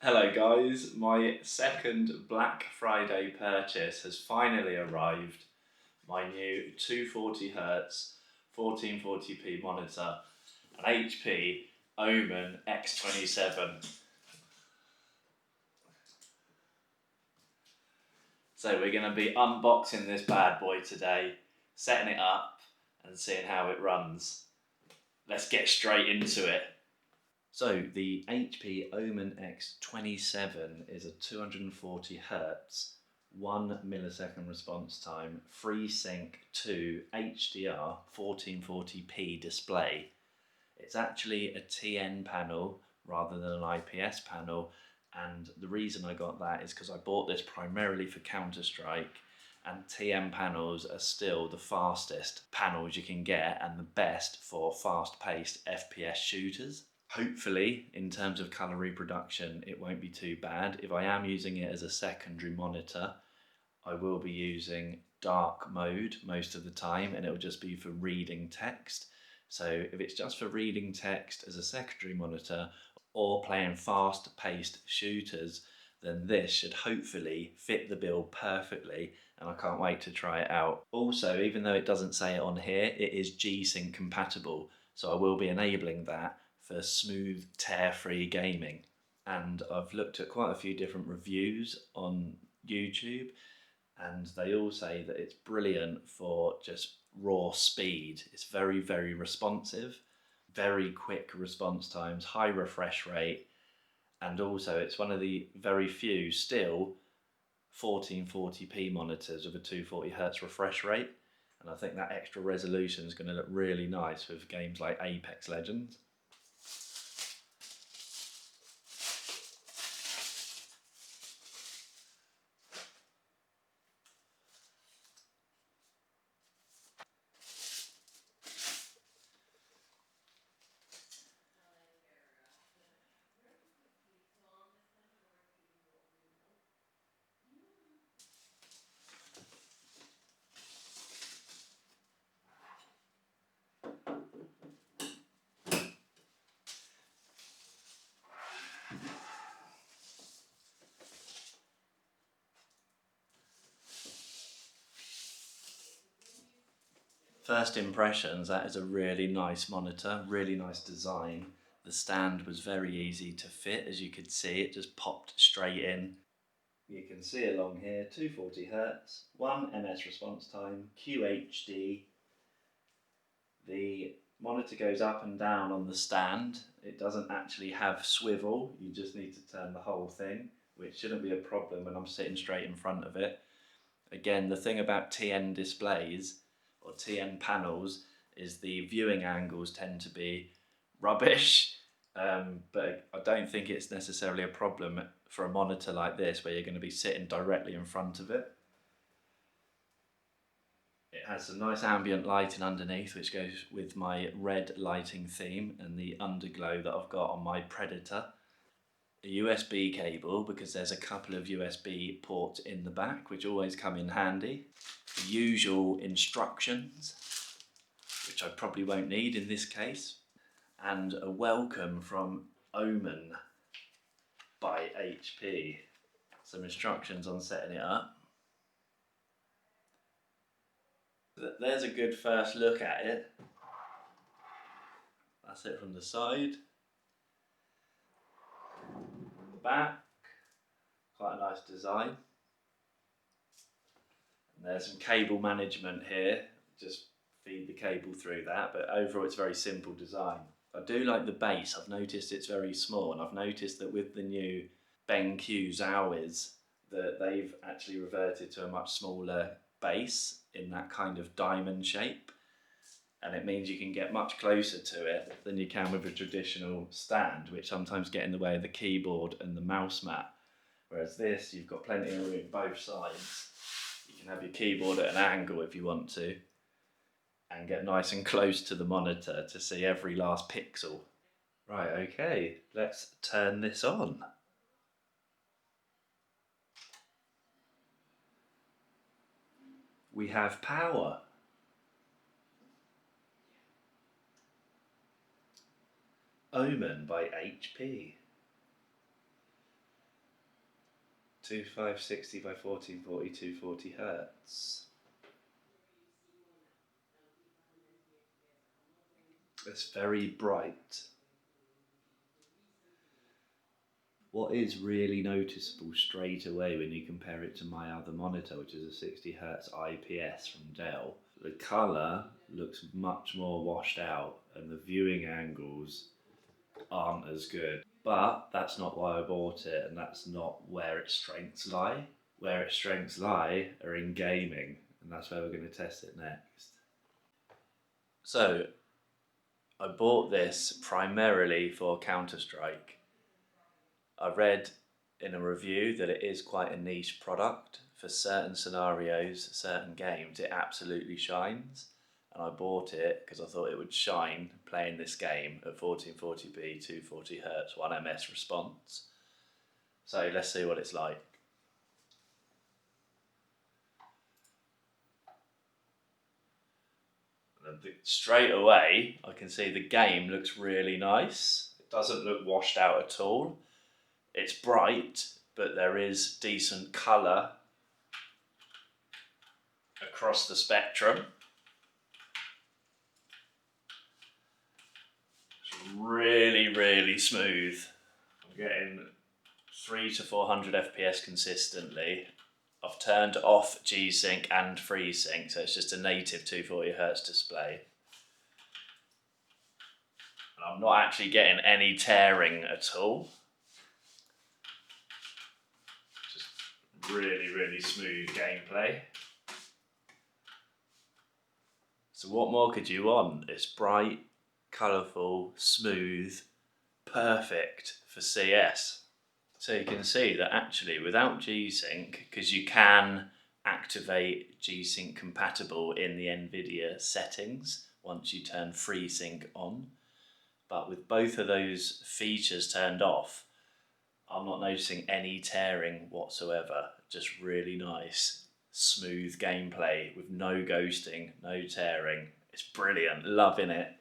Hello guys, my second Black Friday purchase has finally arrived. My new 240Hz 1440p monitor, an HP Omen X27. So we're going to be unboxing this bad boy today, setting it up and seeing how it runs. Let's get straight into it. So the HP Omen X27 is a 240Hz, 1 millisecond response time, FreeSync to HDR 1440p display. It's actually a TN panel rather than an IPS panel, and the reason I got that is because I bought this primarily for Counter-Strike, and TN panels are still the fastest panels you can get and the best for fast-paced FPS shooters. Hopefully, in terms of colour reproduction, it won't be too bad. If I am using it as a secondary monitor, I will be using dark mode most of the time, and it'll just be for reading text. So if it's just for reading text as a secondary monitor or playing fast-paced shooters, then this should hopefully fit the bill perfectly, and I can't wait to try it out. Also, even though it doesn't say it on here, it is G-Sync compatible, so I will be enabling that for smooth, tear-free gaming. And I've looked at quite a few different reviews on YouTube, and they all say that it's brilliant for just raw speed. It's very, very responsive, very quick response times, high refresh rate, and also it's one of the very few still 1440p monitors with a 240Hz refresh rate, and I think that extra resolution is going to look really nice with games like Apex Legends. First impressions, that is a really nice monitor, really nice design. The stand was very easy to fit, as you could see, it just popped straight in. You can see along here, 240Hz, 1 ms response time, QHD. The monitor goes up and down on the stand. It doesn't actually have swivel, you just need to turn the whole thing, which shouldn't be a problem when I'm sitting straight in front of it. Again, the thing about TN displays or TN panels is the viewing angles tend to be rubbish, but I don't think it's necessarily a problem for a monitor like this where you're going to be sitting directly in front of it. It has some nice ambient lighting underneath, which goes with my red lighting theme and the underglow that I've got on my Predator. A USB cable, because there's a couple of USB ports in the back, which always come in handy. The usual instructions, which I probably won't need in this case. And a welcome from Omen by HP. Some instructions on setting it up. There's a good first look at it. That's it from the side. The back, quite a nice design. And there's some cable management here, just feed the cable through that, but overall it's very simple design. I do like the base. I've noticed it's very small, and I've noticed that with the new BenQ Zowies that they've actually reverted to a much smaller base in that kind of diamond shape, and it means you can get much closer to it than you can with a traditional stand, which sometimes get in the way of the keyboard and the mouse mat. Whereas this, you've got plenty of room both sides. You can have your keyboard at an angle if you want to, and get nice and close to the monitor to see every last pixel. Right, okay, let's turn this on. We have power. Omen by HP. 2560 by 1440, 240 hertz. It's very bright. What is really noticeable straight away when you compare it to my other monitor, which is a 60Hz IPS from Dell, the colour looks much more washed out and the viewing angles aren't as good. But that's not why I bought it, and that's not where its strengths lie. Where its strengths lie are in gaming, and that's where we're going to test it next. So, I bought this primarily for Counter-Strike. I read in a review that it is quite a niche product. For certain scenarios, certain games, it absolutely shines. And I bought it because I thought it would shine playing this game at 1440p, 240Hz, 1ms response. So let's see what it's like. Straight away, I can see the game looks really nice. It doesn't look washed out at all. It's bright, but there is decent colour across the spectrum. It's really, really smooth. I'm getting 300 to 400 FPS consistently. I've turned off G-Sync and FreeSync, so it's just a native 240Hz display. And I'm not actually getting any tearing at all. Really, really smooth gameplay. So what more could you want? It's bright, colourful, smooth, perfect for CS. So you can see that actually without G-Sync, because you can activate G-Sync compatible in the NVIDIA settings once you turn FreeSync on, but with both of those features turned off, I'm not noticing any tearing whatsoever. Just really nice, smooth gameplay with no ghosting, no tearing. It's brilliant, loving it.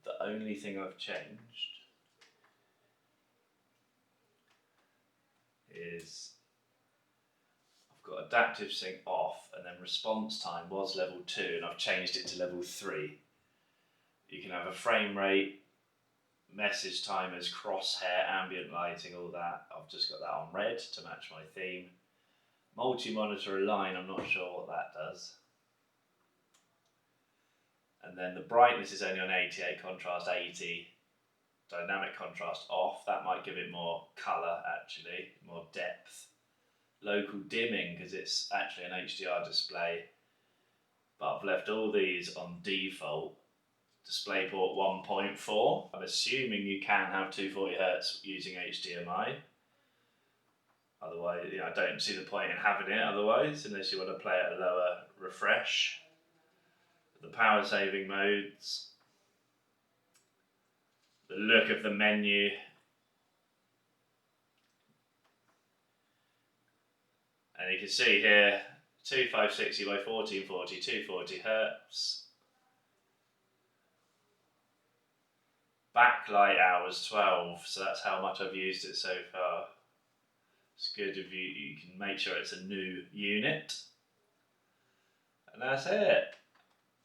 The only thing I've changed is I've got adaptive sync off, and then response time was level 2 and I've changed it to level 3. You can have a frame rate, message timers, crosshair, ambient lighting, all that. I've just got that on red to match my theme. Multi-monitor align, I'm not sure what that does. And then the brightness is only on 88, contrast 80, dynamic contrast off. That might give it more colour actually, more depth. Local dimming, because it's actually an HDR display. But I've left all these on default. DisplayPort 1.4. I'm assuming you can have 240Hz using HDMI. Otherwise, I don't see the point in having it otherwise, unless you want to play at a lower refresh. The power saving modes. The look of the menu. And you can see here, 2560 by 1440, 240Hz. Backlight hours 12, so that's how much I've used it so far. It's good if you can make sure it's a new unit. And that's it.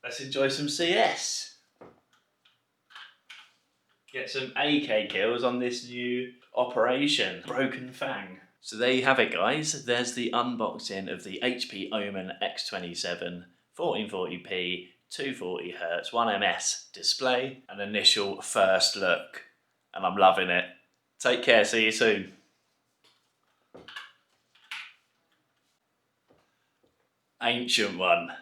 Let's enjoy some CS. Get some AK kills on this new operation, Broken Fang. So there you have it guys, there's the unboxing of the HP Omen X27 1440p 240Hz 1ms display, an initial first look, and I'm loving it. Take care, see you soon. Ancient one.